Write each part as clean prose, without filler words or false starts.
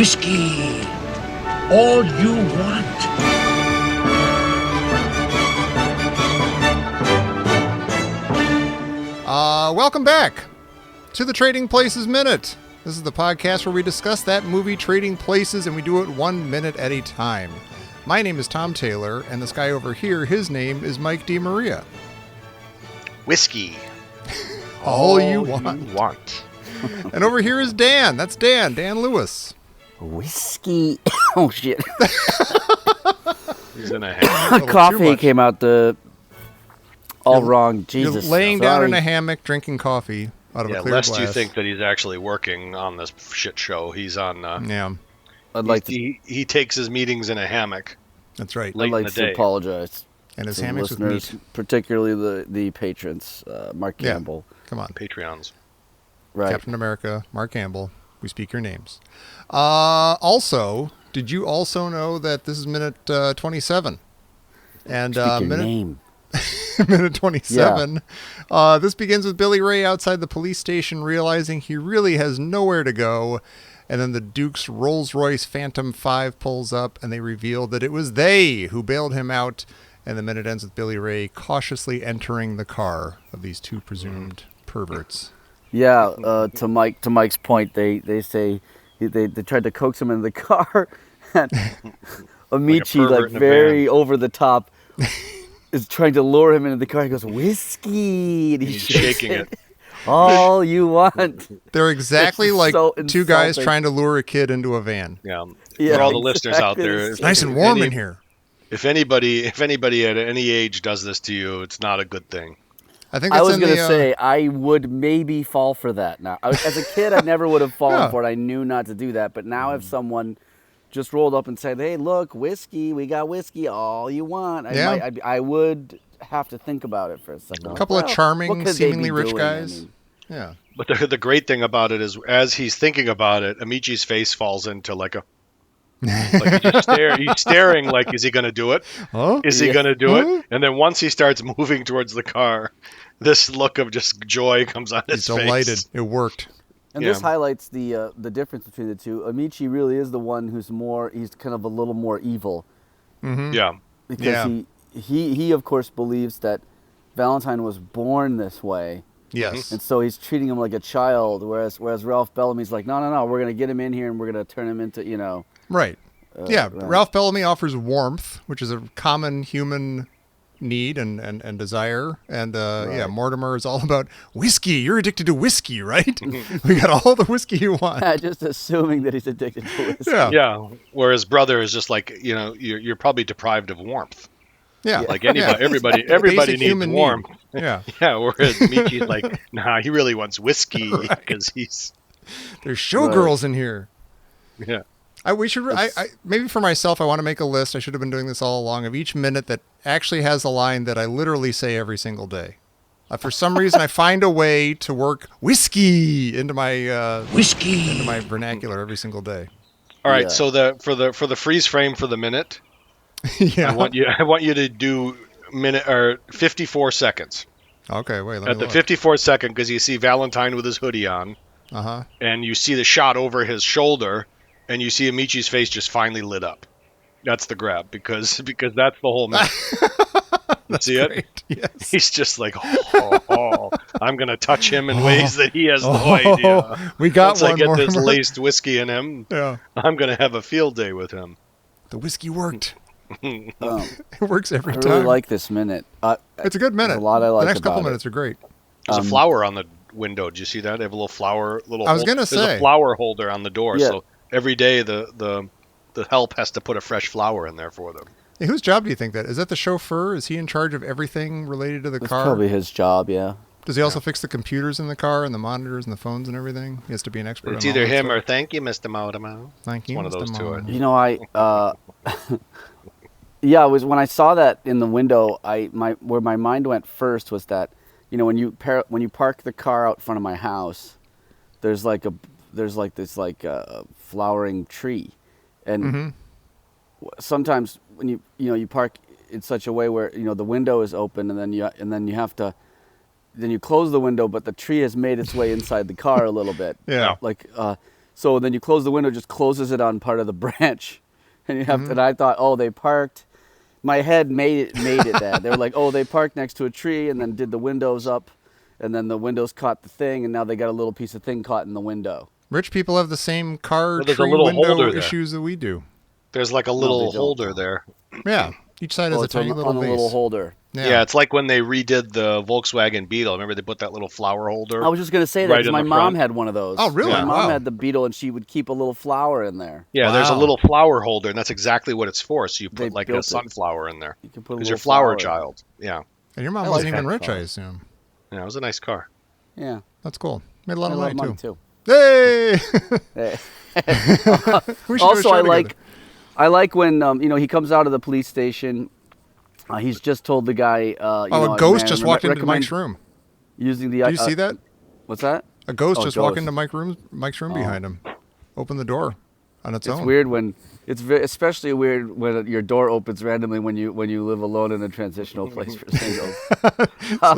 Whiskey. All you want. Welcome back to the Trading Places Minute. This is the podcast where we discuss that movie Trading Places, and we do it 1 minute at a time. My name is Tom Taylor, and this guy over here, his name is Mike DeMaria. Whiskey. All you want. And over here is Dan. That's Dan Lewis. Whiskey. Oh, shit. He's in a hammock. Coffee came out wrong. Jesus. You're laying down in a hammock drinking coffee out of a clear lest glass. you think that he's actually working on this shit show. He's on. Yeah. He takes his meetings in a hammock. That's right. I'd like to apologize. And his to hammocks with listeners, meat. particularly the patrons, Mark Campbell. Come on. Patreons. Right. Captain America, Mark Campbell. We speak your names. Also, did you also know that this is minute 27? And Speak your name. minute 27. Yeah. This begins with Billy Ray outside the police station realizing he really has nowhere to go. And then the Duke's Rolls-Royce Phantom 5 pulls up and they reveal that it was they who bailed him out. And the minute ends with Billy Ray cautiously entering the car of these two presumed perverts. Yeah, to Mike's point, they say they tried to coax him into the car, and Amici, like very over the top, is trying to lure him into the car. He goes, whiskey, and he's shaking it. All you want. They're exactly like so two guys trying to lure a kid into a van. Yeah. For all the listeners out there, it's nice and warm in here. If anybody at any age does this to you, it's not a good thing. I think I was going to say I would maybe fall for that now. As a kid, I never would have fallen for it. I knew not to do that. But now if someone just rolled up and said, hey, look, whiskey, we got whiskey, all you want, I would have to think about it for a second. A couple of charming, seemingly rich guys. Yeah. But the great thing about it is as he's thinking about it, Amici's face falls into like a... like he's staring like, is he going to do it? Huh? Is he going to do it? And then once he starts moving towards the car, this look of just joy comes on his face. He's delighted. It worked. And this highlights the difference between the two. Amici really is the one he's kind of a little more evil. Mm-hmm. Yeah. Because he of course believes that Valentine was born this way. Yes. And so he's treating him like a child, whereas Ralph Bellamy's like, no, we're going to get him in here and we're going to turn him into, Right. Right. Ralph Bellamy offers warmth, which is a common human need and desire. And Mortimer is all about whiskey. You're addicted to whiskey, right? We got all the whiskey you want. Just assuming that he's addicted to whiskey. Yeah. Whereas brother is just like, you're probably deprived of warmth. Yeah. Like everybody needs warmth. Need. Yeah. Yeah. Whereas Michi's like, nah, he really wants whiskey because there's showgirls in here. Yeah. I maybe for myself, I want to make a list. I should have been doing this all along of each minute that actually has a line that I literally say every single day. For some reason, I find a way to work whiskey into my vernacular every single day. All right. So for the freeze frame for the minute, I want you to do minute or 54 seconds. Okay. Wait. At the 54 second, because you see Valentine with his hoodie on. And you see the shot over his shoulder. And you see Amici's face just finally lit up. That's the grab because that's the whole minute. See great. it? Yes. He's just like, I'm gonna touch him in ways that he has no idea. We got Once I get this laced whiskey in him, I'm gonna have a field day with him. The whiskey worked. It works every time. I really like this minute. It's a good minute. There's a lot I like. The next couple about minutes are great. There's a flower on the window. Did you see that? They have a little flower. I was gonna say there's a flower holder on the door. Yeah. So every day the help has to put a fresh flower in there for them. Hey, whose job do you think that is? That the chauffeur? Is he in charge of everything related to the car? Probably his job. Yeah. Does he also fix the computers in the car and the monitors and the phones and everything? He has to be an expert. It's either him or thank you, Mr. Mortimer. Thank you, one of those two. Yeah, it was when I saw that in the window. Where my mind went first was that, when you park the car out front of my house, there's this flowering tree, and sometimes when you park in such a way where the window is open and then you have to. Then you close the window, but the tree has made its way inside the car a little bit. Yeah. So then you close the window, just closes it on part of the branch, and you have. And I thought, oh, they parked. My head made it that they were like, oh, they parked next to a tree, and then did the windows up, and then the windows caught the thing, and now they got a little piece of thing caught in the window. Rich people have the same car there's a tree little window holder there. issues that we do. There's like a little holder there. Yeah, each side has a It's tiny on little a vase. little holder. Yeah. It's like when they redid the Volkswagen Beetle. Remember they put that little flower holder? I was just gonna say that Right 'cause in my the mom front. had one of those. Oh, really? My mom Wow. had the Beetle, and she would keep a little flower in there. Yeah, there's a Wow. little flower holder, and that's exactly what it's for. So you They put like a built it. sunflower in there. You can put a Because little you're flower in. child. Yeah. And your mom I wasn't like even that rich, car. I assume. Yeah, it was a nice car. Yeah, That's cool. Made a lot I of love money, money too. too. Hey! Eh. We should do a Also, show I together. like when he comes out of the police station. He's just told the guy. Oh, a ghost just walked into Mike's room. Using the. Do you see that? What's that? A ghost Oh, just walked into Mike's room behind him. Opened the door on its It's own. weird when especially weird when your door opens randomly when you live alone in a transitional place for singles.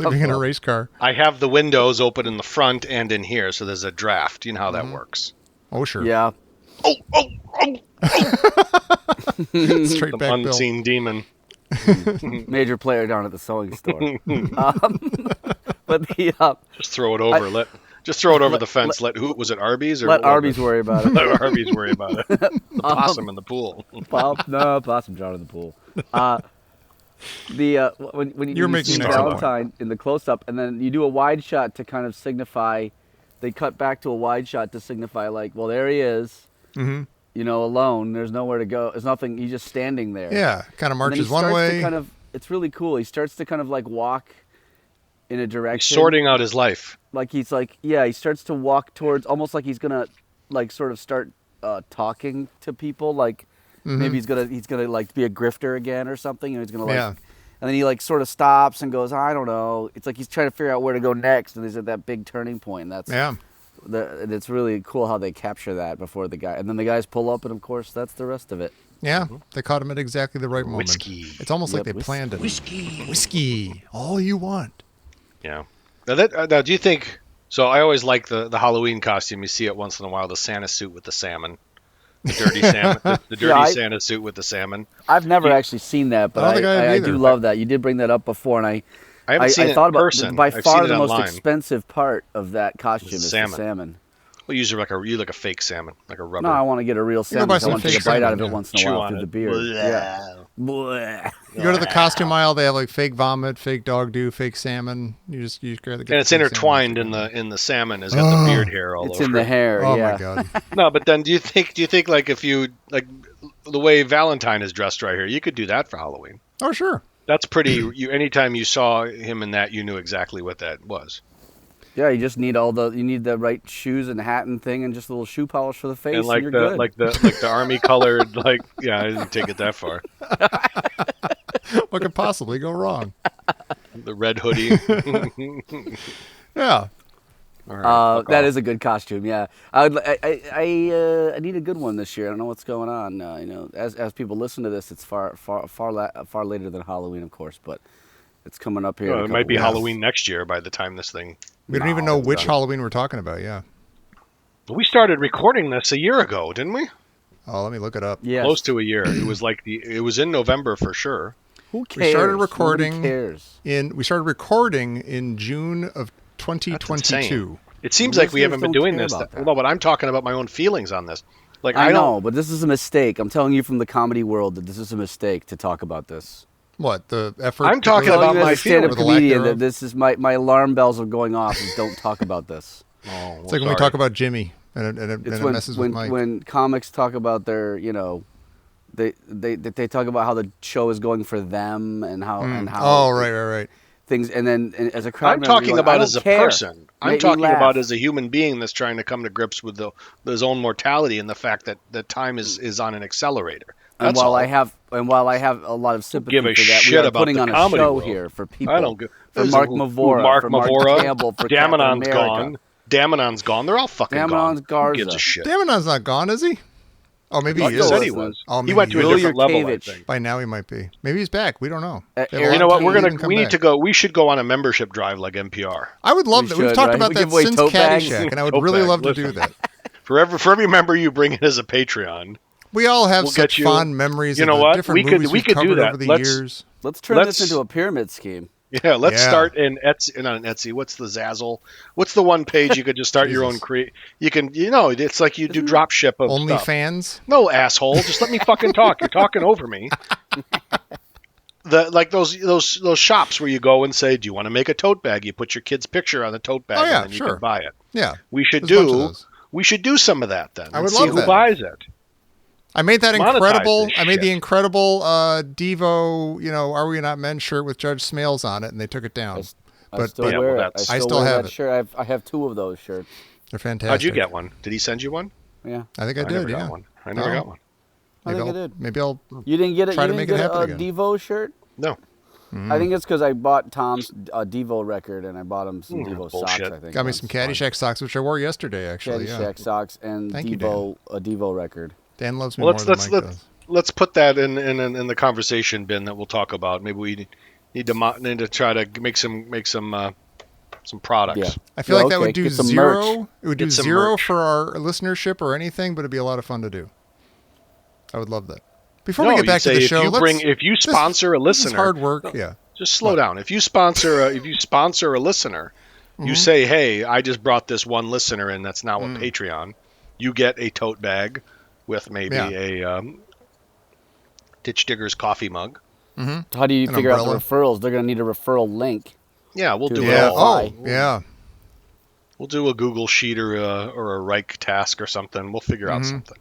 Sleeping in a race car. I have the windows open in the front and in here, so there's a draft. You know how that works. Oh, sure. Yeah. Oh, oh, oh! Straight The back Bill. unseen demon. Major player down at the sewing store. But the Just throw it over. Just throw it over the fence. Who was it? Arby's or let what was Arby's it? worry about it. Let Arby's worry about it. The possum in the pool. Possum drowned in the pool. When You're you making see an excellent Valentine in the close-up, and then you do a wide shot to kind of signify. They cut back to a wide shot to signify, like, well, there he is. Mm-hmm. Alone. There's nowhere to go. There's nothing. He's just standing there. Yeah, kind of And then he marches one starts way. to it's really cool. He starts to kind of like walk in a He's direction. sorting out his life. Like he starts to walk towards, almost like he's gonna like sort of start talking to people. Like maybe he's gonna like be a grifter again or something. And he's gonna like. Yeah. And then he like sort of stops and goes, I don't know. It's like he's trying to figure out where to go next, and he's at that big turning point. And that's Yeah. and it's really cool how they capture that before the guy, and then the guys pull up, and of course that's the rest of it. Yeah, they caught him at exactly the right moment. Whiskey. It's almost like Yep, they planned it. Whiskey. Whiskey, all you want. Yeah. Now, do you think? So I always like the Halloween costume. You see it once in a while. The Santa suit with the salmon, the dirty salmon, the dirty Yeah, Santa suit with the salmon. I've never actually seen that, but I don't think I have I either. do love that. You did bring that up before, and I haven't seen it thought in about person. by I've far seen it the most online. expensive part of that costume It's is salmon. the salmon. Well, usually like a fake salmon, like a rubber. No, I want to get a real go salmon. buy 'Cause I some want to take fake a bite out of salmon, it yeah. once in a Chew while on through it. the beard. Yeah. Bleh. You go to the costume aisle, they have like fake vomit, fake dog do, fake salmon. You just grab the. And it's intertwined in the salmon. It's got the beard hair all It's over. in the it. hair. Oh yeah. my god. No, but then do you think like if you like the way Valentine is dressed right here, you could do that for Halloween. Oh sure. That's pretty. Anytime you saw him in that, you knew exactly what that was. Yeah, you just need you need the right shoes and hat and thing, and just a little shoe polish for the face, And like you're the good. like the army colored I didn't take it that far. What could possibly go wrong? The red hoodie. Yeah. All right, fuck that off. is a good costume. Yeah, I need a good one this year. I don't know what's going on. As people listen to this, it's far later than Halloween, of course, but it's coming up here. in a Well, it might couple be weeks. Halloween next year by the time this thing. We don't even know which Halloween we're talking about. Yeah. We started recording this a year ago, didn't we? Oh, let me look it up. Yes. Close to a year. It was it was in November for sure. Who cares? We started Nobody recording cares. We started recording in June of 2022. insane. It seems like we Listeners haven't been don't doing care this. about that. No, but I'm talking about my own feelings on this. Like I don't. know, but this is a mistake. I'm telling you from the comedy world that this is a mistake to talk about this. What the effort? I'm talking that goes- about Telling you my as a stand-up feelings. Or the lack comedian thereof. that this is my alarm bells are going off and don't talk about this. Oh, well, It's like when we talk about Jimmy and it It's messes with Mike. when comics talk about their, they talk about how the show is going for them and how Oh, right. things, and then as a crowd I'm member, you're talking like, I about don't as a care. person. I'm Make me talking laugh. about as a human being that's trying to come to grips with his own mortality and the fact that time is on an accelerator. And That's while all. I have a lot of sympathy give a for that, we shit are about putting the on a comedy show world. here for people. I don't give. For Who's- Mark who- Mavora, Mark for Mark Mavora, Campbell, for Captain Damonon's America. gone. Damonon's gone. They're all fucking Damonon's gone. Who gives Garza. a shit? Damonon's not gone, is he? Oh, maybe He he still said is. he listening. was. Oh, He maybe went to a he is. different level, I Yurkevich. think. By now he might be. Maybe he's back. We don't know. They have a Eric lot You know of what? time We're to gonna. even come We need back. to go. We should go on a membership drive like NPR. I would love We that. We've should, talked right? about We that give away since tote bags. Caddyshack, and I would Tote really bags, love to do listen. that. For every member you bring in as a Patreon, We all have we'll such get you- fond memories you know of the what? different We could- movies we we've could do covered that. over the Let's- years. Let's turn this into a pyramid scheme. yeah, let's Yeah. start in Etsy. Not in Etsy. What's the Zazzle? What's the one page you could just start your own Jesus. You can, it's like you do drop ship of Only stuff. fans? No, asshole. Just let me fucking talk. You're talking over me. Like those shops where you go and say, "Do you want to make a tote bag?" You put your kid's picture on the tote bag, Oh, yeah, and then you sure. can buy it. Yeah. We should There's a bunch of do. those. We should do some of that then. I and would see love who that. buys it. I made that Monetize incredible. this I made the shit. incredible Devo, Are We Not Men shirt with Judge Smales on it, and they took it down. I still Yeah, wear well, it. that's- I I still still wear have that it. shirt. I have 2 of those shirts. They're fantastic. How'd you get one? Did he send you one? Yeah, I think I I never did. got Yeah. one. I never Oh. got one. I Maybe think I I'll, did. maybe I'll. You didn't get it. Try You to didn't make it get a happen again. Devo shirt. No. I think it's because I bought Tom's Devo record and I bought him some Devo socks. bullshit. I think Got me once. some Caddyshack socks, which I wore yesterday. Actually, Caddyshack socks and Thank you, Devo a Devo record. Dan loves me Well, more let's than Mike does. let's put that in the conversation bin that we'll talk about. Maybe we need to try to make some products. Yeah. I feel like that okay, would do get some zero. merch. It would do Get some zero merch. for our listenership or anything, but it'd be a lot of fun to do. I would love that. Before No, we get you'd back to say the if show, if you sponsor a this is listener, hard work. Yeah. just slow down. If you sponsor a listener, Mm-hmm. you say, "Hey, I just brought this one listener in that's now a Patreon." You get a tote bag with maybe Yeah. a Ditch Digger's coffee mug. How do you An figure out umbrella. the referrals? They're gonna need a referral link. Yeah, we'll To do the it Yeah. all. Oh, yeah. We'll do a Google sheet or a Reich task or something. We'll figure Mm-hmm. out something.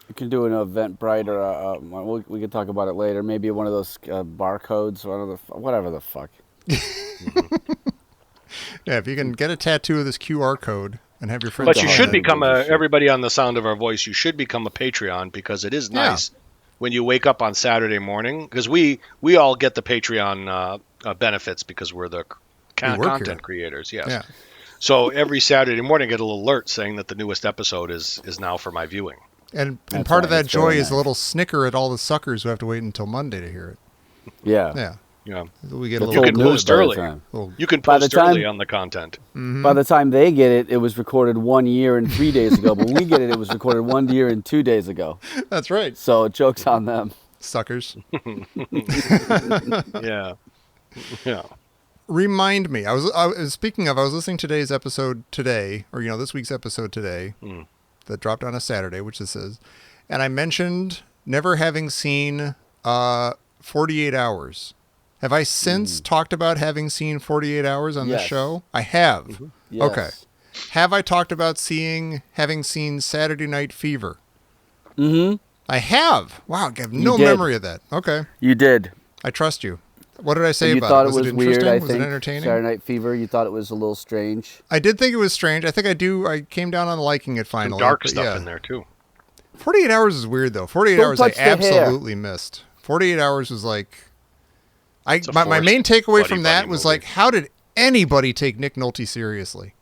You can do an Eventbrite or we can talk about it later. Maybe one of those barcodes, whatever the fuck. Yeah. If you can get a tattoo of this QR code and have your friends. But you sign should it. become everybody on the sound of our voice. You should become a Patreon because it is nice when you wake up on Saturday morning. Because we all get the Patreon benefits because we're the We work content here. creators. Yes. Yeah. So every Saturday morning, I get a little alert saying that the newest episode is now for my viewing. And That's part of right, that it's joy very is a nice. little snicker at all the suckers who have to wait until Monday to hear it. Yeah. Yeah. Yeah. We get a That's little. You can old news post by the early. time. little- You can By the post early time- on the content. By the time they get it, it was recorded 1 year and 3 days ago. But when we get it, it was recorded 1 year and 2 days ago. That's right. So joke's on them. Suckers. Yeah. Yeah. Remind me. I was speaking of. I was listening to today's episode today, or this week's episode today, that dropped on a Saturday, which this is, and I mentioned never having seen 48 Hours. Have I since talked about having seen 48 Hours on this Yes. show? I have. Yes. Okay. Have I talked about having seen Saturday Night Fever? Mm-hmm. I have. Wow, I have no did. memory of that. Okay, You did. I trust you. What did I say And you about thought it? it was weird, interesting? I Was think. it entertaining? Saturday Night Fever, you thought it was a little strange. I did think it was strange. I think I came down on liking it Some finally. dark but stuff yeah. in there too. 48 Hours is weird though. 48 Don't Hours I touch the hair. absolutely missed. 48 Hours was like a my main takeaway from that buddy was movie. like, how did anybody take Nick Nolte seriously?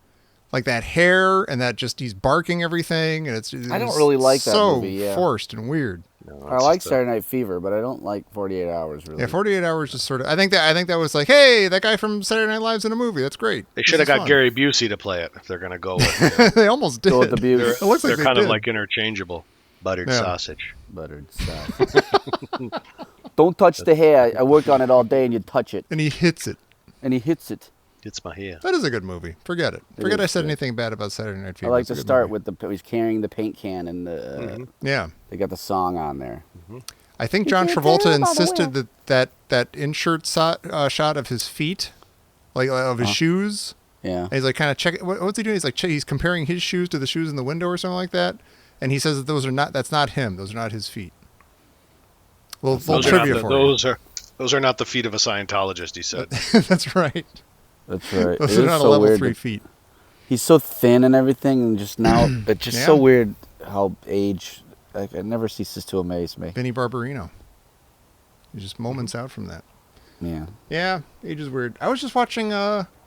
Like that hair and that just he's barking everything and I don't really like that so movie, yeah. forced and weird. No, I it's like just Saturday Night Fever, but I don't like 48 Hours really. Yeah, 48 Hours just sort of. I think that was like, hey, that guy from Saturday Night Live's in a movie. That's great. They This should have is got fun. Gary Busey to play it if they're going to go with They almost did. Go with the Busey. They're, It looks like they're they kind did. of like interchangeable. Buttered Yeah. sausage. Buttered stuff. Don't touch the hair. I work on it all day and you touch it. And he hits it. And he hits it. It's my hair. That is a good movie. Forget it. Forget is I said good. anything bad about Saturday Night I Fever. like It's a to good start movie. with he's carrying the paint can and the Yeah. they got the song on there. I think John Travolta insisted that in-shirt shot of his feet, like of his shoes. Yeah. And he's like kind of checking. What's he doing? He's like he's comparing his shoes to the shoes in the window or something like that. And he says that that's not him. Those are not his feet. Well, Those are, trivia not the, for those are not the feet of a Scientologist, he said. you. That's right. That's right. Those It are is not so level weird 3 that- feet. He's so thin and everything, and just now it's just so Yeah. weird how age. Like, it never ceases to amaze me. Vinnie Barbarino. He's just moments out from that. Yeah. Yeah, age is weird. I was just watching.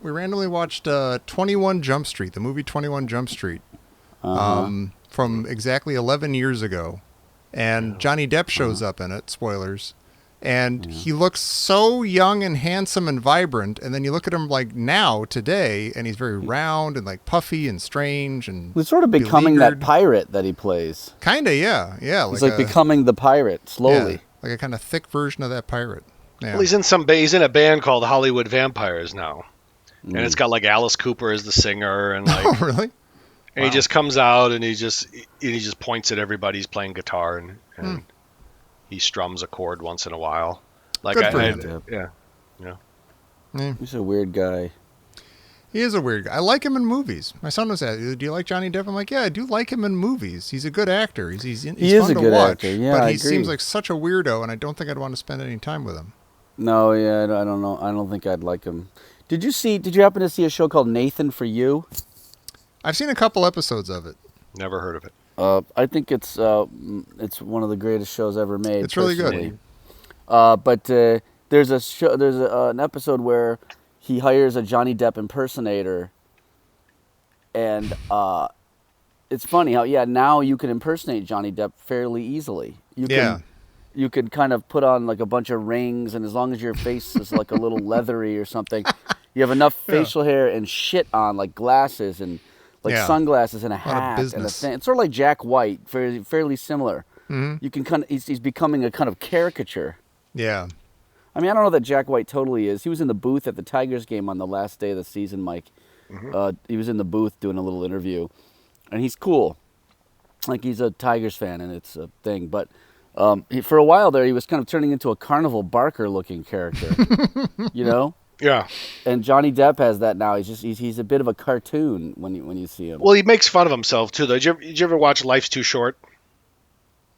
We randomly watched 21 Jump Street, the movie 21 Jump Street, from exactly 11 years ago, and Johnny Depp shows up in it. Spoilers, And he looks so young and handsome and vibrant. And then you look at him like now, today, and he's very round and like puffy and strange and He's sort of becoming beleaguered. that pirate that he plays. Kinda, yeah. Yeah. He's like becoming the pirate slowly. Yeah, like a kind of thick version of that pirate. Yeah. Well, he's in a band called Hollywood Vampires now. And it's got like Alice Cooper as the singer and like Oh, really? and he just comes out and he just points at everybody. He's playing guitar and he strums a chord once in a while. Like Good for him. yeah. He's a weird guy. He is a weird guy. I like him in movies. My son was at, do you like Johnny Depp? I'm like, yeah, I do like him in movies. He's a good actor. He's fun a to good watch. actor. Yeah, but I he agree. seems like such a weirdo, and I don't think I'd want to spend any time with him. No, yeah, I don't know. I don't think I'd like him. Did you happen to see a show called Nathan for You? I've seen a couple episodes of it. Never heard of it. I think it's one of the greatest shows ever made. It's really personally. good. But there's an episode where he hires a Johnny Depp impersonator, and it's funny how now you can impersonate Johnny Depp fairly easily. You can kind of put on like a bunch of rings, and as long as your face is like a little leathery or something, you have enough facial hair and shit on, like glasses and like sunglasses and a hat and a thing. It's sort of like Jack White, fairly similar. Mm-hmm. You can he's becoming a kind of caricature. Yeah. I mean, I don't know that Jack White totally is. He was in the booth at the Tigers game on the last day of the season, Mike. Mm-hmm. He was in the booth doing a little interview, and he's cool. Like, he's a Tigers fan, and it's a thing. But for a while there, he was kind of turning into a Carnival Barker-looking character, you know? Yeah. And Johnny Depp has that now. He's a bit of a cartoon when you see him. Well, he makes fun of himself too, though. Did you ever watch Life's Too Short?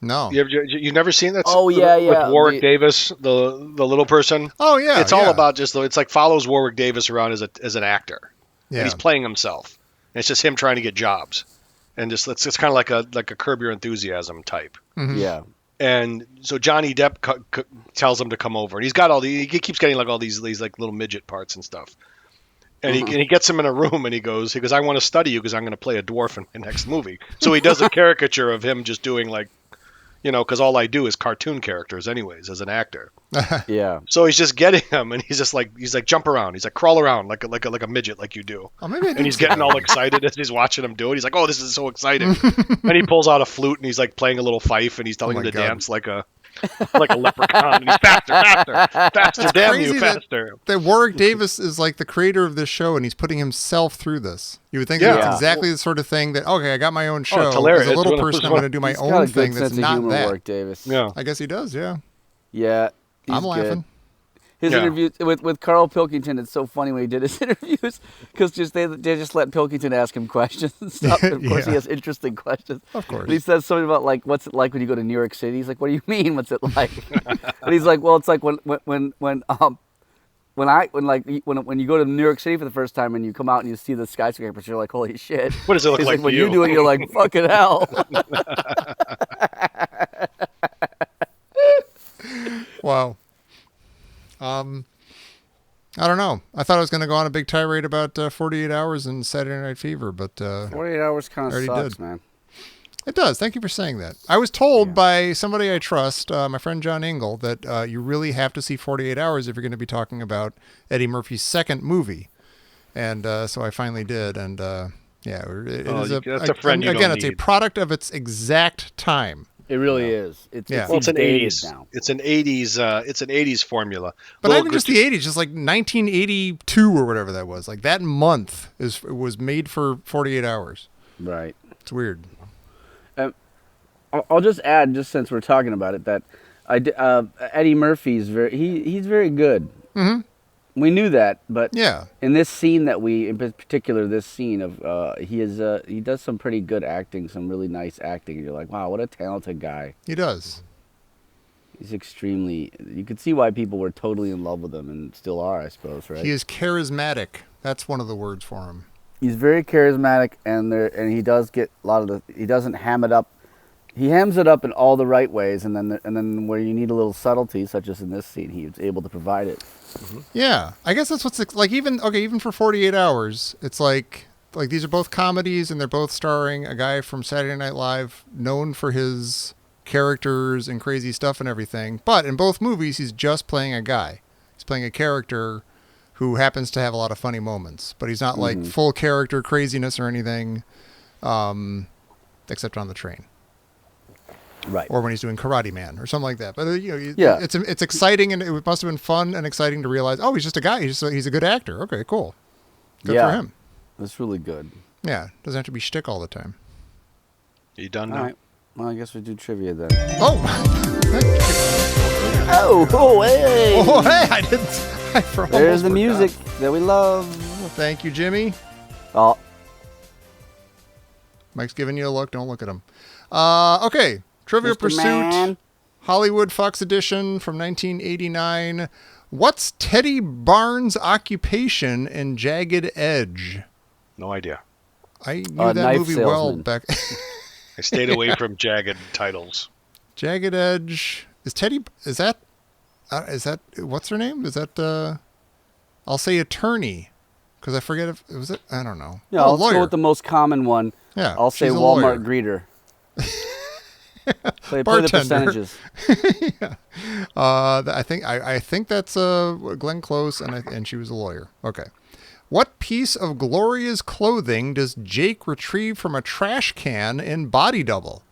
No. You've never seen that? Oh, yeah. With Warwick Davis, the little person. Oh, yeah. It's all about it's like follows Warwick Davis around as an actor. Yeah. And he's playing himself. And it's just him trying to get jobs. And it's kind of like a Curb Your Enthusiasm type. Mm-hmm. Yeah. And so Johnny Depp tells him to come over, and he's got he keeps getting like all these like little midget parts and stuff. And he gets him in a room, and he goes, I want to study you because I'm going to play a dwarf in my next movie. So he does a caricature of him just doing like, because all I do is cartoon characters anyways as an actor. Yeah. So he's just getting him, and he's like jump around, he's like crawl around like a midget like you do. Oh, maybe and he's getting all excited as he's watching him do it. He's like, oh, this is so exciting. And he pulls out a flute, and he's like playing a little fife, and he's telling him to dance like a leprechaun. And he's faster, damn you, faster. That Warwick Davis is like the creator of this show, and he's putting himself through this. You would think that's exactly the sort of thing that, okay, I got my own show. It's hilarious. As a little person, I'm going to do my own thing that's not that. Warwick Davis. Yeah. I guess he does, yeah. Yeah. I'm laughing. His interviews with Carl Pilkington, it's so funny when he did his interviews because they just let Pilkington ask him questions and stuff. And of course, he has interesting questions. Of course. And he says something about like, what's it like when you go to New York City? He's like, what do you mean? What's it like? And he's like, well, it's like when you go to New York City for the first time and you come out and you see the skyscrapers, you're like, holy shit. What does it look He's like to when you? you do it, you're like, fucking hell. Wow. I don't know. I thought I was going to go on a big tirade about 48 Hours and Saturday Night Fever, but 48 Hours kind of sucks, man. It does. Thank you for saying that. I was told by somebody I trust, my friend John Engel, that you really have to see 48 Hours if you're going to be talking about Eddie Murphy's second movie. And so I finally did. And it is that's a friend you again, don't it's need. a product of its exact time. It really is. It's an 80s now. It's an 80s formula. But not even just the 80s, just like 1982 or whatever that was. Like that month was made for 48 Hours. Right. It's weird. I'll just add, just since we're talking about it, that Eddie Murphy's he's very good. Mm-hmm. We knew that, but in this scene in particular this scene of he does some pretty good acting, some really nice acting, and you're like, wow, what a talented guy. He does. He's extremely. You could see why people were totally in love with him and still are, I suppose, right? He is charismatic. That's one of the words for him. He's very charismatic, and he does get a lot of he doesn't ham it up. He hams it up in all the right ways, and then where you need a little subtlety, such as in this scene, he's able to provide it. Mm-hmm. Yeah, I guess that's what's like. Even for 48 Hours, it's like these are both comedies, and they're both starring a guy from Saturday Night Live, known for his characters and crazy stuff and everything. But in both movies, he's just playing a guy. He's playing a character who happens to have a lot of funny moments, but he's not like full character craziness or anything, except on the train. Right. Or when he's doing Karate Man or something like that. But it's exciting, and it must have been fun and exciting to realize, oh, he's just a guy. He's a good actor. Okay, cool. Good for him. That's really good. Yeah, doesn't have to be shtick all the time. You done now? All right. Well, I guess we do trivia then. Oh, Hey! oh, hey! There's the music that we love. Thank you, Jimmy. Oh, Mike's giving you a look. Don't look at him. Okay. Trivia Mr. Pursuit, Man. Hollywood Fox edition from 1989. What's Teddy Barnes' occupation in Jagged Edge? No idea. I knew that movie well back. I stayed away from jagged titles. Jagged Edge. Is that what's her name? Is that I'll say attorney, because I forget if it was it. I don't know. Yeah, let's go with the most common one. Yeah, I'll say she's a Walmart lawyer. greeter. Play the Bartender. percentages. Yeah. I think that's Glenn Close, and she was a lawyer. Okay. What piece of Gloria's clothing does Jake retrieve from a trash can in Body Double?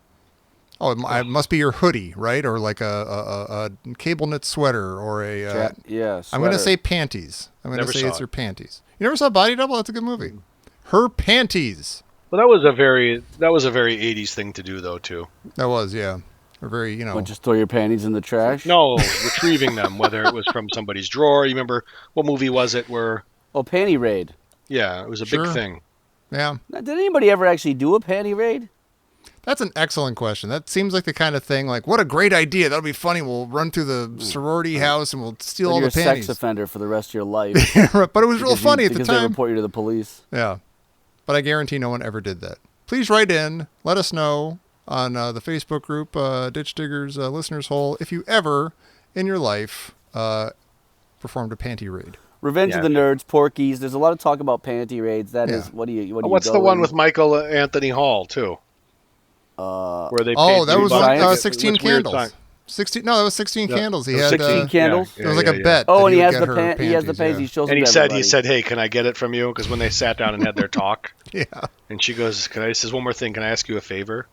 Oh, it must be your hoodie, right? Or like a cable knit sweater, or a. Yeah. I'm going to say panties. I'm going to say it's it. her panties. You never saw Body Double? That's a good movie. Her panties. Well, that was a very 80s thing to do, though, too. That was, yeah. Or very, Would just throw your panties in the trash? No, retrieving them, whether it was from somebody's drawer. You remember, what movie was it where... Oh, panty raid. Yeah, it was a big thing. Yeah. Now, did anybody ever actually do a panty raid? That's an excellent question. That seems like the kind of thing, like, what a great idea. That'll be funny. We'll run through the sorority house and we'll steal all the panties. You're a sex offender for the rest of your life. But it was real funny at the Because they time. report you to the police. Yeah. But I guarantee no one ever did that. Please write in. Let us know on the Facebook group, Ditch Diggers Listeners Hole, if you ever in your life performed a panty raid. Revenge of the Nerds, Porky's. There's a lot of talk about panty raids. That is, what do you What's the one with Michael Anthony Hall, too? Where they paid that was $3 16 Candles. 16. No, that was 16 Candles. He had 16 Candles. It was like a bet. Oh, that and he has would the get her panties. He has the panties. yeah. He shows And them to he everybody. said, "Hey, can I get it from you?" Because when they sat down and had their talk, Yeah. and she goes, he says, "One more thing, can I ask you a favor?"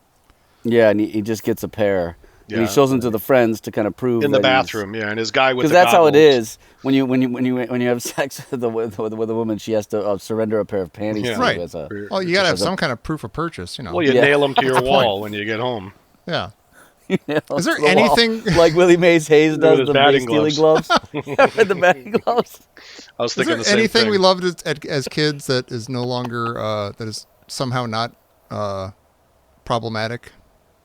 Yeah, and he just gets a pair. And he Yeah. shows them to the friends to kind of prove In the that bathroom, and his guy with the because that's how it goggles. is when you have sex with a woman, she has to surrender a pair of panties. Yeah. to Right. you as a- Well, you got to have some kind of proof of purchase, Well, you Yeah. nail them to your the point. wall when you get home. Yeah. you know, Is there the wall. anything- like Willie Mays Hayes does his the batting stealing gloves? With the batting gloves. I was Is thinking there the same anything thing. we loved as kids that is no longer that is somehow not problematic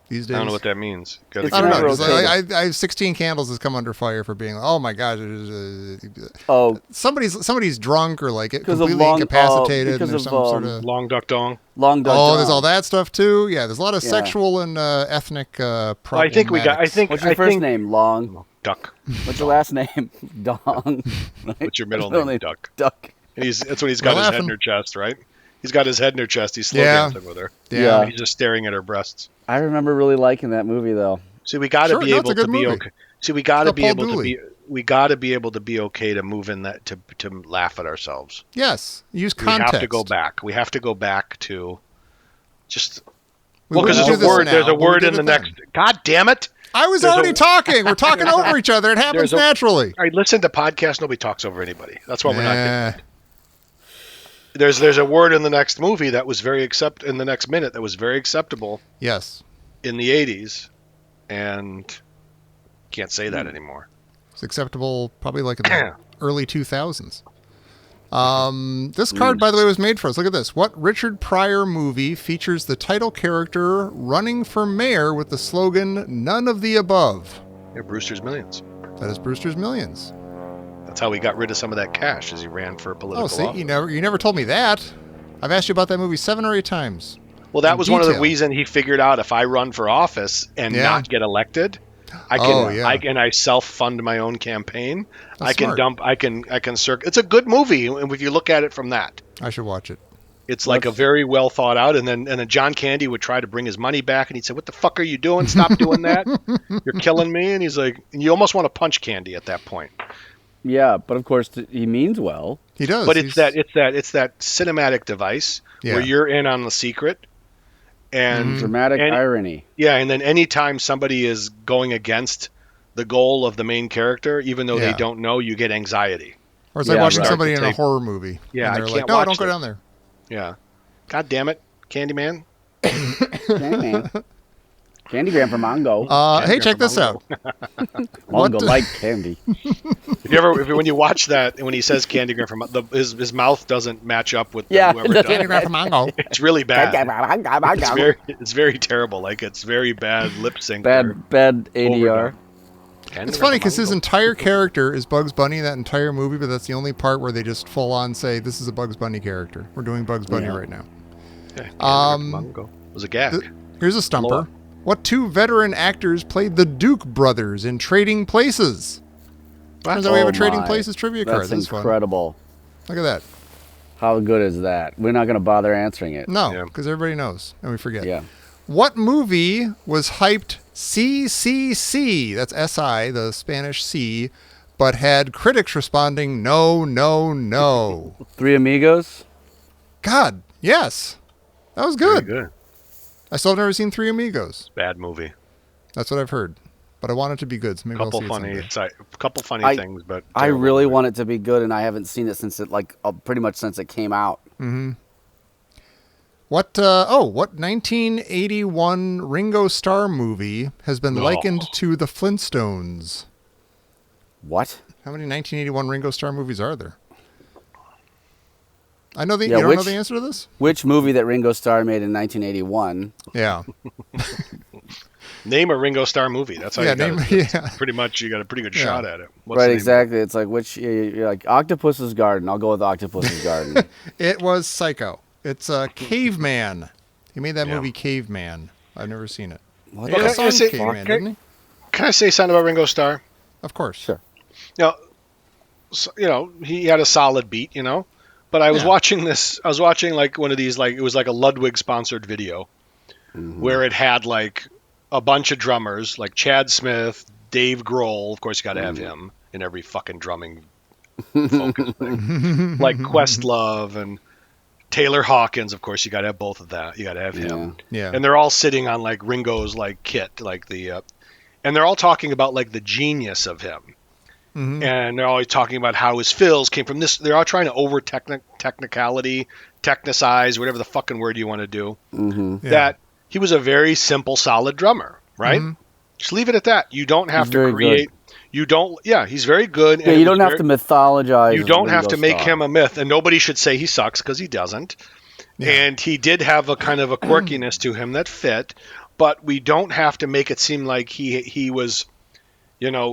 these days? I don't know what that means. Gotta It's I don't keep know. it- never 'Cause I 16 Candles has come under fire for being, oh my gosh, Oh, somebody's drunk or like Because of completely long- incapacitated. because And there's of, some sort of Long duck dong. long dog. oh, there's all that stuff too. Yeah, there's a lot of Yeah. sexual and ethnic Well, I think we got. I problematics. think. What's your I first think, name? Long. Duck. What's your last name? Dong. Right? What's your middle Middle name? Duck. Duck. And that's when he's got We're his head laughing. in her chest, right? He's got his head in her chest. He's slow Yeah. dancing with her. Yeah. He's just staring at her breasts. I remember really liking that movie though. See, we got to Sure, be no, able it's a to good be movie. okay. See, we got to It's be got able Paul to be. We got to be able to be okay to move in that to laugh at ourselves. Yes, use We context. have to go back. We have to go back to just. We Well, because wouldn't there's do a this word. now, There's a but we word did in the it then. next. God damn it! I was There's already a- talking. We're talking over each other. It happens There's a- naturally. I listen to podcasts. Nobody talks over anybody. That's why we're not. Yeah. There's a word in the next movie that was in the next minute that was very acceptable Yes, in the 80s, and can't say that anymore. it's acceptable. Probably like in the early 2000s. This card, by the way, was made for us. Look at this. What Richard Pryor movie features the title character running for mayor with the slogan "None of the above"? Yeah, Brewster's Millions. That is Brewster's Millions. That's how he got rid of some of that cash as he ran for political Oh, see, office. you never told me that. I've asked you about that movie 7 or 8 times. Well, that in was one of the detail. reasons he figured out if I run for office and Yeah. not get elected, I can Oh, yeah. I self-fund my own campaign. That's I can smart. dump. I can circ. It's a good movie if you look at it from that. I should watch it. It's like a very well thought out, and then John Candy would try to bring his money back, and he'd say, "What the fuck are you doing? Stop doing that! You're killing me!" And he's like, and you almost want to punch Candy at that point. Yeah, but of course he means well. He does. But it's that cinematic device where you're in on the secret, and dramatic irony. Yeah, and then anytime somebody is going against the goal of the main character, even though they don't know, you get anxiety. Or it's like watching somebody in a horror movie. Yeah, and they're like, no, don't go down there. Yeah. God damn it, Candyman. Candyman. Candygram for Mongo. Hey, check this out. Mongo like candy. When you watch that, when he says Candygram from his mouth doesn't match up with whoever does it. Candygram from Mongo. It's really bad. It's very terrible. Like it's very bad lip sync. Bad ADR. It's funny because his entire character is Bugs Bunny in that entire movie, but that's the only part where they just full on say, "This is a Bugs Bunny character. We're doing Bugs Bunny right now." Yeah, Mongo. It was a gag. Here's a stumper. What two veteran actors played the Duke brothers in Trading Places? Turns out we have a Trading Places trivia card. That's incredible. Look at that. How good is that? We're not going to bother answering it. No, because everybody knows, and we forget. Yeah. What movie was hyped CCC, that's SI, the Spanish C, but had critics responding, no, no, no? Three Amigos? God, yes. That was good. Very good. I still have never seen Three Amigos. Bad movie. That's what I've heard. But I want it to be good, so maybe I'll see it someday. Couple funny things, but I really want it to be good, and I haven't seen it since pretty much since it came out. Mm-hmm. What 1981 Ringo Starr movie has been likened to the Flintstones? What? How many 1981 Ringo Starr movies are there? I know you don't know the answer to this? Which movie that Ringo Starr made in 1981? Yeah. Name a Ringo Starr movie. That's how pretty much you got a pretty good shot at it. Right, exactly. It's like you're like Octopus's Garden. I'll go with Octopus's Garden. It was Psycho. It's Caveman. He made that movie Caveman. I've never seen it. What? He had a song Caveman, didn't he? Can I say something about Ringo Starr? Of course. Sure. He had a solid beat, But I was watching this. I was watching like one of these, like it was like a Ludwig sponsored video, where it had like a bunch of drummers, like Chad Smith, Dave Grohl. Of course, you got to have him in every fucking drumming focus thing. Like Questlove and Taylor Hawkins. Of course, you got to have both of that. You got to have him. Yeah. And they're all sitting on like Ringo's like kit, like and they're all talking about like the genius of him. Mm-hmm. And they're always talking about how his fills came from this. They're all trying to over technicize, whatever the fucking word you want to do. Mm-hmm. Yeah. That he was a very simple, solid drummer, right? Mm-hmm. Just leave it at that. You don't have to create. Good. You don't. Yeah, he's very good. Yeah, you don't have to mythologize. You don't have to make him a myth, and nobody should say he sucks because he doesn't. Yeah. And he did have a kind of a quirkiness to him that fit, but we don't have to make it seem like he was.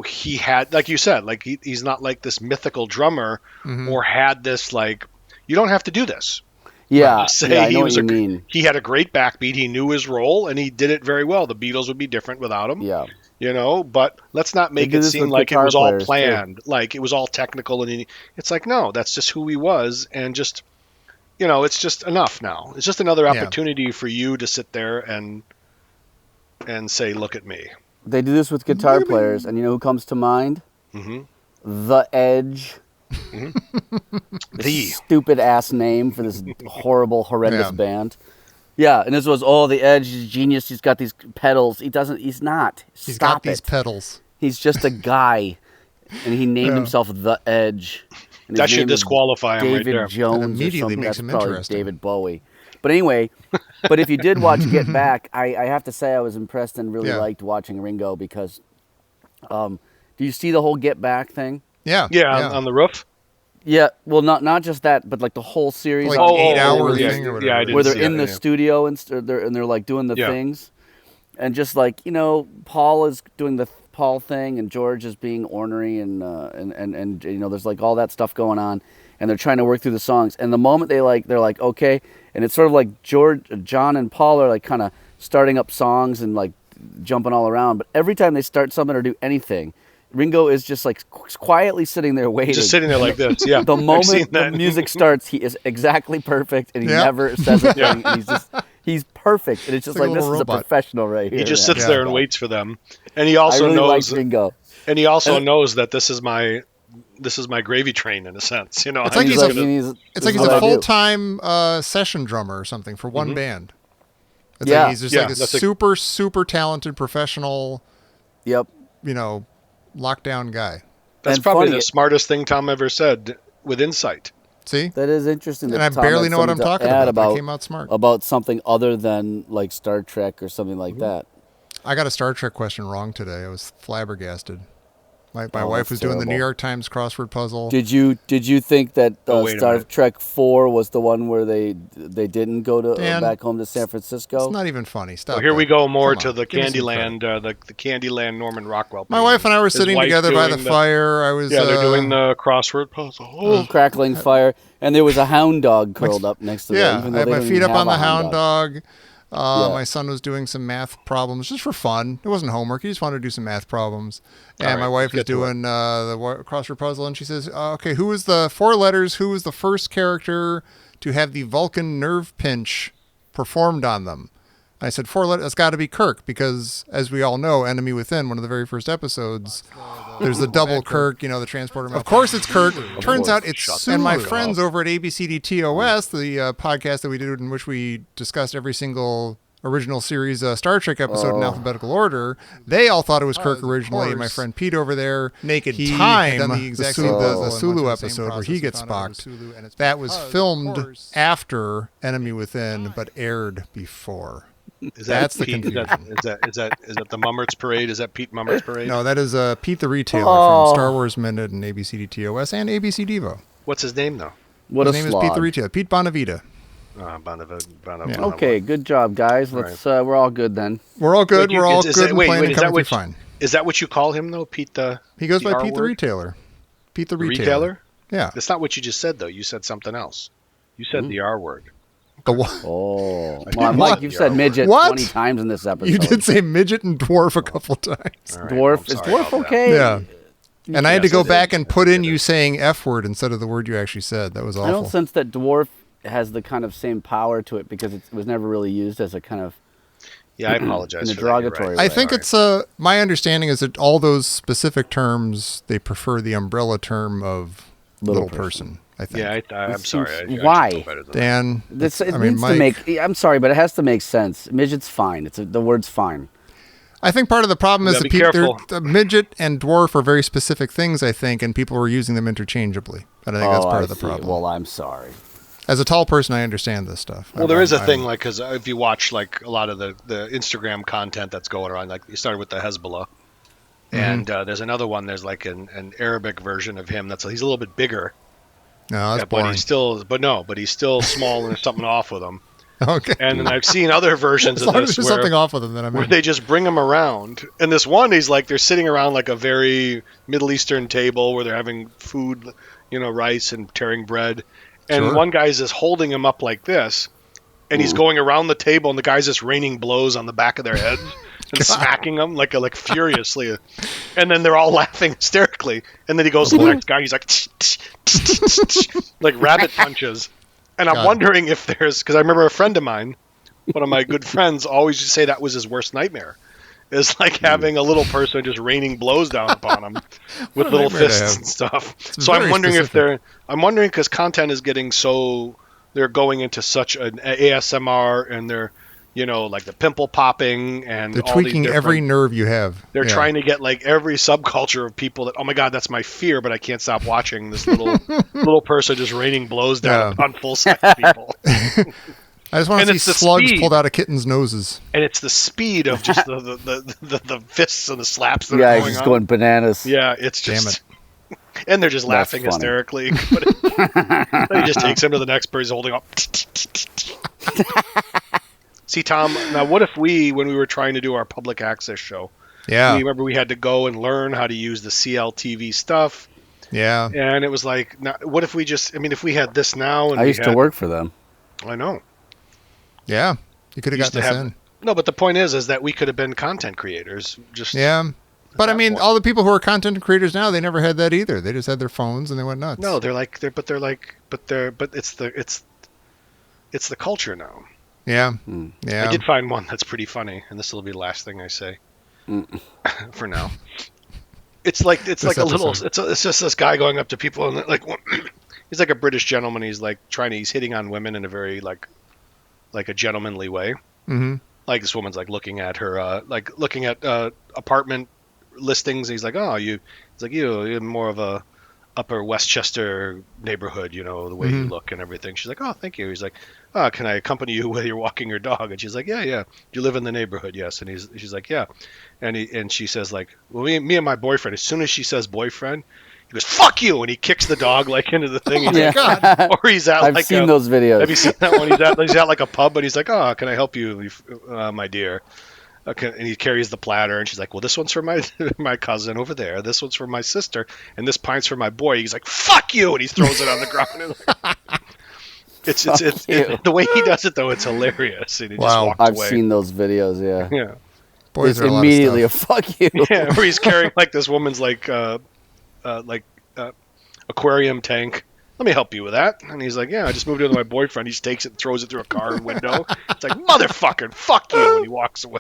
He had, like you said, like he's not like this mythical drummer or had this like, you don't have to do this. Yeah, I know what you mean. He had a great backbeat. He knew his role and he did it very well. The Beatles would be different without him. Yeah. But let's not make it seem like it was all planned, like it was all technical. And it's like, no, that's just who he was. And just, it's just enough now. It's just another opportunity for you to sit there and say, look at me. They do this with guitar players, and you know who comes to mind? Mm-hmm. The Edge. Mm-hmm. The stupid ass name for this horrible, horrendous band. Yeah, and this was, The Edge, he's genius, he's got these pedals. He's not. He's got these pedals. He's just a guy, and he named himself The Edge. And that should disqualify him right there. David Jones that immediately makes him interesting. David Bowie. But anyway, if you did watch Get Back, I have to say I was impressed and really liked watching Ringo because do you see the whole Get Back thing? Yeah. On the roof? Yeah, well, not just that, but like the whole series. Like 8 hour thing or whatever. Yeah, I didn't where they're in the studio and they're like doing the things. And just like, Paul is doing the Paul thing and George is being ornery and there's like all that stuff going on. And they're trying to work through the songs. And the moment they're like, okay. And it's sort of like John and Paul are like kind of starting up songs and like jumping all around. But every time they start something or do anything, Ringo is just like quietly sitting there waiting. Just sitting there like this. Yeah. The I've seen moment the that. music starts, he is exactly perfect, and he never says a thing. And he's perfect, and it's just like this is a professional right here. He just man. sits there and waits for them, and he also I really knows. like Ringo. And he also knows that this is my gravy train in a sense. You know, It's like he's a a full-time session drummer or something for one band. It's like he's just like a super talented professional. Yep. You know, lockdown guy. That's and probably funny, the smartest thing Tom ever said with insight. See? That is interesting. And I barely know what I'm talking about. I came out smart. About something other than like Star Trek or something like that. I got a Star Trek question wrong today. I was flabbergasted. My wife was doing the New York Times crossword puzzle. Did you think that Star Trek 4 was the one where they didn't go to back home to San Francisco? It's not even funny. Stop. Well, here we go more to the Candyland, the Candyland Norman Rockwell. My wife and I were sitting together by the fire. I was they're doing the crossword puzzle. Crackling fire, and there was a hound dog curled up next to them. Yeah, I had my feet up on the hound dog. My son was doing some math problems just for fun. It wasn't homework. He just wanted to do some math problems. And my wife is doing the crossword puzzle, and she says, okay, who was the 4 letters? Who was the first character to have the Vulcan nerve pinch performed on them? I said, 4 letters. It's got to be Kirk, because as we all know, Enemy Within, one of the very first episodes, there's the double Kirk, the transporter. Of course it's Kirk. Turns out it's Sulu. And my friends over at ABCDTOS, the podcast that we did in which we discussed every single original series Star Trek episode in alphabetical order, they all thought it was Kirk originally. And my friend Pete over there, Naked Time, done the exact the Sulu episode where he gets spocked. That was filmed after Enemy Within, but aired before. That's the confusion. Is that the Mummert's Parade? Is that Pete Mummert's Parade? No, that is Pete the Retailer from Star Wars Minute and ABCDTOS and ABC Devo. What's his name, though? His name is Pete the Retailer. Pete Bonavita. Yeah. Okay, good job, guys. Let's. We're all good then. We're all good. We're all good and playing and coming through fine. Is that what you call him, though? Pete the... He goes by Pete the Retailer. Pete the Retailer? Yeah. That's not what you just said, though. You said something else. You said the R word. The what? Oh, Mike, you've said midget 20 times in this episode. You did say midget and dwarf a couple times. Right, dwarf is dwarf okay? Yeah. And I had to go back and put in you saying F word instead of the word you actually said. That was awful. I don't sense that dwarf has the kind of same power to it because it was never really used as a kind of I apologize in a derogatory way. I think it's my understanding is that all those specific terms they prefer the umbrella term of little person. I think. Yeah, I'm sorry. Why, Dan? I'm sorry, but it has to make sense. Midget's fine. The word's fine. I think part of the problem is that midget and dwarf are very specific things. I think, and people were using them interchangeably. And I think that's part of the problem. Well, I'm sorry. As a tall person, I understand this stuff. Well, there is a thing because if you watch like a lot of the Instagram content that's going around, like you started with the Hezbollah, and there's another one. There's like an Arabic version of him he's a little bit bigger. No, that's boring. But he's still small and there's something off with him. Okay. And then I've seen other versions of this where something off with him that where they just bring him around. And this one, they're sitting around like a very Middle Eastern table where they're having food, rice and tearing bread. And one guy's just holding him up like this, and he's going around the table, and the guy's just raining blows on the back of their heads and smacking them like furiously. And then they're all laughing hysterically. And then he goes to the next guy, he's like, like rabbit punches. And I'm wondering if because I remember a friend of mine, one of my good friends, always used to say that was his worst nightmare. Is like having a little person just raining blows down upon him with little fists and stuff. So I'm wondering I'm wondering because content is getting they're going into such an ASMR and they're, like the pimple popping and they're tweaking every nerve you have. They're trying to get like every subculture of people that, oh my God, that's my fear, but I can't stop watching this little person just raining blows down upon full-size people. I just want to see slugs pulled out of kittens' noses. And it's the speed of just the fists and the slaps that are going on. Yeah, he's just going bananas. Yeah, it's just... Damn it. And they're just laughing hysterically. But then he just takes him to the next person he's holding up. See, Tom, now what if when we were trying to do our public access show, remember we had to go and learn how to use the CLTV stuff? Yeah. And it was like, what if we if we had this now? And I used to work for them. I know. Yeah, you could have gotten this in. No, but the point is that we could have been content creators. But I mean, all the people who are content creators now, they never had that either. They just had their phones and they went nuts. No, but it's the culture now. Yeah. Yeah. I did find one that's pretty funny, and this will be the last thing I say for now. It's like a little. It's just this guy going up to people and like he's like a British gentleman. He's like he's hitting on women in a very like a gentlemanly way. Mm-hmm. Like this woman's like looking at her looking at apartment listings. And he's like, oh, you're more of a Upper Westchester neighborhood, the way you look and everything. She's like, oh, thank you. He's like, oh, can I accompany you while you're walking your dog? And she's like, yeah. Do you live in the neighborhood? Yes. And she's like, yeah. And she says like, well, me and my boyfriend. As soon as she says boyfriend, he goes, fuck you, and he kicks the dog like into the thing. Or he's at I've seen those videos. Have you seen that one? He's at like a pub, and he's like, oh, can I help you, my dear? Okay, and he carries the platter, and she's like, well, this one's for my cousin over there. This one's for my sister, and this pint's for my boy. He's like, fuck you, and he throws it on the ground. It's the way he does it though. It's hilarious. And he just walked I've away. seen those videos. Yeah. Yeah. Boys it's immediately a fuck you. Yeah, where he's carrying like this woman's aquarium tank. Let me help you with that. And he's like, yeah, I just moved in with my boyfriend. He takes it and throws it through a car window. It's like, motherfucker, fuck you. And he walks away.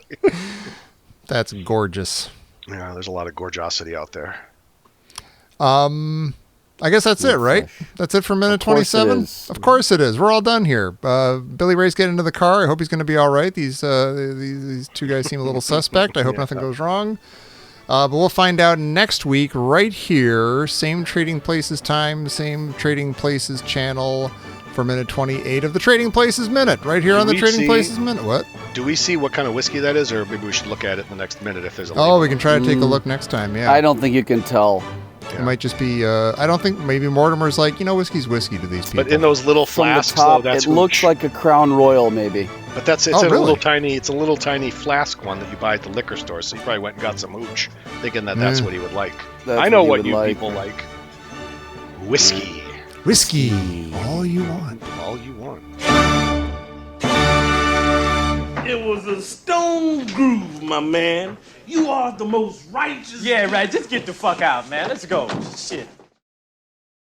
That's gorgeous. Yeah, there's a lot of gorgeosity out there. I guess that's it, right? That's it for minute 27? Of course it is. We're all done here. Billy Ray's getting into the car. I hope he's going to be all right. These two guys seem a little suspect. I hope nothing goes wrong. But we'll find out next week right here. Same Trading Places time, same Trading Places channel for minute 28 of the Trading Places Minute. Right here on the Trading Places Minute. What? Do we see what kind of whiskey that is? Or maybe we should look at it in the next minute if there's a Oh, we can try to take a look next time, yeah. I don't think you can tell. It might just be, I don't think, maybe Mortimer's like, whiskey's whiskey to these people. But in those little flasks, From the top, it looks like a Crown Royal, maybe. But it's a little tiny flask one that you buy at the liquor store. So you probably went and got some hooch, thinking that's what he would like. I know what you people like. Whiskey. Whiskey. All you want. All you want. It was a stone groove, my man. You are the most righteous. Yeah, right. Just get the fuck out, man. Let's go. Shit.